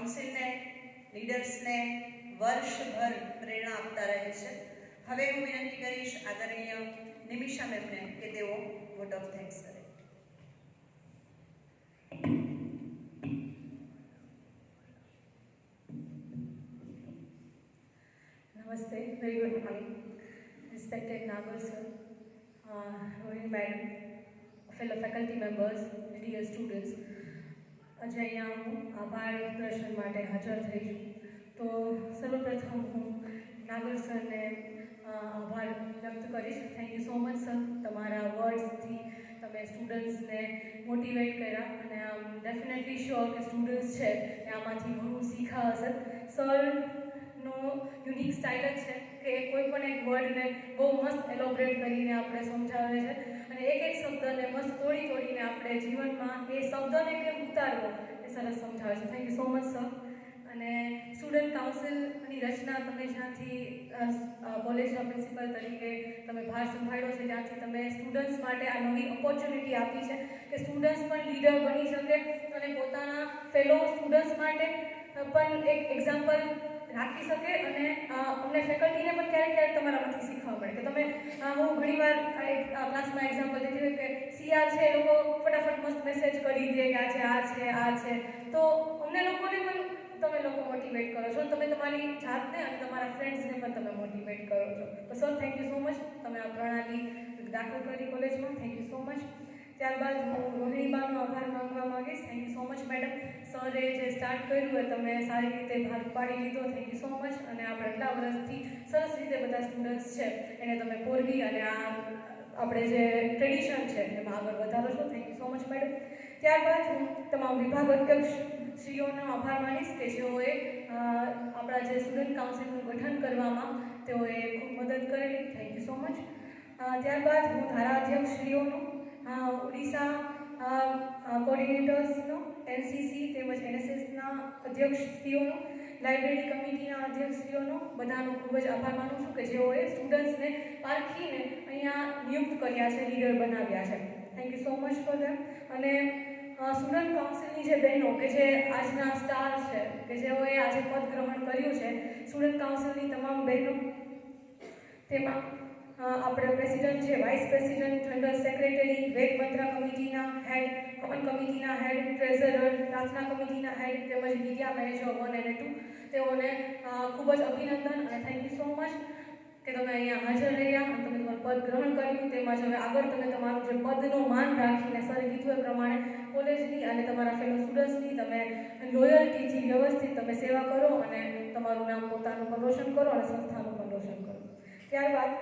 કાઉન્સિલને, લીડર્સને વર્ષભર પ્રેરણા આપતા રહે છે. હવે હું વિનંતી કરીશ આદરણીય નિમિષા મેમને કે તેઓ વોટ ઓફ થેન્ક્સ કરે. Namaste, very good morning. Respected Nagar sir, Rohini madam, fellow faculty members, dear students. આજે અહીંયા હું આભાર દર્શન માટે હાજર થઈ છું. તો સર્વપ્રથમ હું નાગર સરને આભાર વ્યક્ત કરીશ. Thank you so much sir. તમારા વર્ડ્સથી તમે સ્ટુડન્ટ્સને મોટિવેટ કર્યા અને આમ ડેફિનેટલી શ્યોર કે સ્ટુડન્ટ્સ છે એ આમાંથી ઘણું શીખ્યા હશે. સરનો યુનિક સ્ટાઇલ જ છે કે કોઈ પણ એક વર્ડને બહુ મસ્ત એલોબરેટ કરીને આપણે સમજાવે છે અને એક એક શબ્દને મસ્ત તોડીને આપણે જીવનમાં એ શબ્દને કેમ ઉતારવો એ સરસ સમજાવે છે. Thank you so much sir. અને સ્ટુડન્ટ કાઉન્સિલની રચના તમે જ્યાંથી કોલેજના પ્રિન્સિપલ તરીકે તમે ભાર સંભાળ્યો છે ત્યાંથી તમે સ્ટુડન્ટ્સ માટે આ નવી ઓપોર્ચ્યુનિટી આપી છે કે સ્ટુડન્ટ્સ પણ લીડર બની શકે અને પોતાના ફેલો સ્ટુડન્ટ્સ માટે પણ એક એક્ઝામ્પલ રાખી શકે અને અમને ફેકલ્ટીને પણ ક્યારેક તમારામાંથી શીખવા મળે કે તમે હું ઘણીવાર ક્લાસમાં એક્ઝામ્પલ દેતી હોય કે સીઆર છે એ લોકો ફટાફટ મસ્ત મેસેજ કરી દે કે આ છે તો અમને લોકોને પણ તમે લોકો મોટિવેટ કરો છો. તમે તમારી જાતને અને તમારા ફ્રેન્ડ્સને પણ તમે મોટિવેટ કરો છો. તો sir thank you so much. તમે આ પ્રણાલી દાખલ કરી કોલેજમાં. Thank you so much. ત્યારબાદ હું રોહિણીબાનો આભાર માનવા માંગીશ. Thank you so much madam. સરે જે સ્ટાર્ટ કર્યું એ તમે સારી રીતે ભાગ પાડી લીધો. Thank you so much. અને આપણે આટલા વર્ષથી સરસ રીતે બધા સ્ટુડન્ટ્સ છે એને તમે પોરવી અને આ આપણે જે ટ્રેડિશન છે એમાં આગળ વધારો છો. Thank you so much madam. ત્યારબાદ હું તમામ વિભાગ અધ્યક્ષ શ્રીઓનો આભાર માનીશ કે જેઓએ આપણા જે સ્ટુડન્ટ કાઉન્સિલનું ગઠન કરવામાં તેઓએ ખૂબ મદદ કરેલી. Thank you so much. ત્યારબાદ હું ધારાધ્યક્ષ શ્રીઓનો, ઓડિશા કોર્ડિનેટર્સનો, એનસીસી તેમજ એનએસએસના અધ્યક્ષશ્રીઓનો, લાઇબ્રેરી કમિટીના અધ્યક્ષશ્રીઓનો બધાનો ખૂબ જ આભાર માનું છું કે જેઓએ સ્ટુડન્ટ્સને પારખીને અહીંયા નિયુક્ત કર્યા છે, લીડર બનાવ્યા છે. Thank you so much for that. અને સ્ટુડન્ટ કાઉન્સિલની જે બહેનો કે જે આજના સ્ટાર છે કે જેઓએ આજે પદ ગ્રહણ કર્યું છે, સ્ટુડન્ટ કાઉન્સિલની તમામ બહેનો, તેમાં આપણે પ્રેસિડન્ટ છે, વાઇસ પ્રેસિડન્ટ, જનરલ સેક્રેટરી, વેદ મંત્રા કમિટીના હેડ, હવન કમિટીના હેડ, ટ્રેઝરર, પ્રાર્થના કમિટીના હેડ તેમજ મીડિયા મેનેજર 1 અને 2 તેઓને ખૂબ જ અભિનંદન અને થેન્ક યુ સો મચ કે તમે અહીંયા હાજર રહ્યા અને તમે તમારું પદ ગ્રહણ કર્યું. તેમજ હવે આગળ તમે તમારું જે પદનું માન રાખીને સરે કીધું એ પ્રમાણે કોલેજની અને તમારા ફેલો સ્ટુડન્ટ્સની તમે લોયલ્ટીથી વ્યવસ્થિત તમે સેવા કરો અને તમારું નામ પોતાનું પણ રોશન કરો અને સંસ્થાનું પણ રોશન કરો. ત્યારબાદ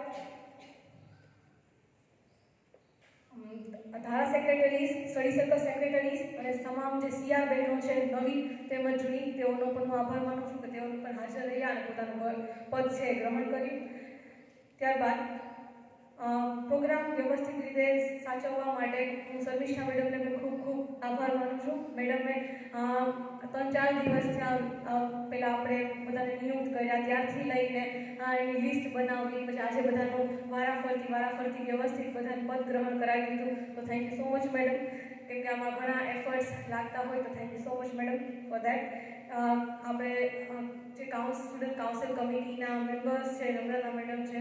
ધારા સેક્રેટરીઝ, સ્ટડી સર્કલ સેક્રેટરીઝ અને તમામ જે સીઆર બહેનો છે નવી તેમજ જૂની તેઓનો પણ હું આભાર માનું છું કે તેઓને પણ હાજર રહ્યા અને પોતાનું પદ છે ગ્રહણ કર્યું. ત્યારબાદ પ્રોગ્રામ વ્યવસ્થિત રીતે સાચવવા માટે હું શર્મિષ્ઠા મેડમને પણ ખૂબ આભાર માનું છું. મેડમે 3-4 દિવસ પહેલાં આપણે બધાને નિયુક્ત કર્યા ત્યારથી લઈને એની લિસ્ટ બનાવી, પછી આજે બધાનું વારાફરતી વ્યવસ્થિત બધાને પદ ગ્રહણ કરાવી દીધું. તો thank you so much madam, કેમ કે આમાં ઘણા એફર્ટ્સ લાગતા હોય તો thank you so much madam for that. આપણે જે સ્ટુડન્ટ કાઉન્સિલ કમિટીના મેમ્બર્સ છે, નમ્રતા મેડમ છે,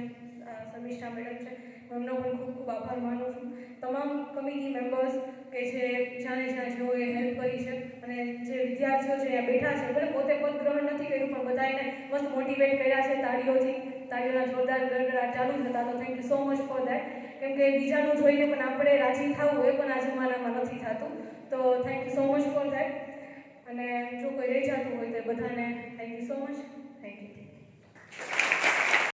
શર્મિષ્ઠા મેડમ છે, એમનો પણ ખૂબ આભાર માનું છું. તમામ કમિટી મેમ્બર્સ કે જે જ્યાં જેઓએ હેલ્પ કરી છે અને જે વિદ્યાર્થીઓ છે અહીંયા બેઠા છે, ભલે પોતે પદ ગ્રહણ નથી કર્યું પણ બધાને મસ્ત મોટિવેટ કર્યા છે તાળીઓના જોરદાર ગડગડાટ ચાલુ જ હતા. તો thank you so much for that, કેમ કે બીજાનું જોઈને પણ આપણે રાજી થવું એ પણ આ જમાનામાં નથી થતું. તો thank you so much for that. અને જો કોઈ રહી જતું હોય તો બધાને thank you so much. Thank you.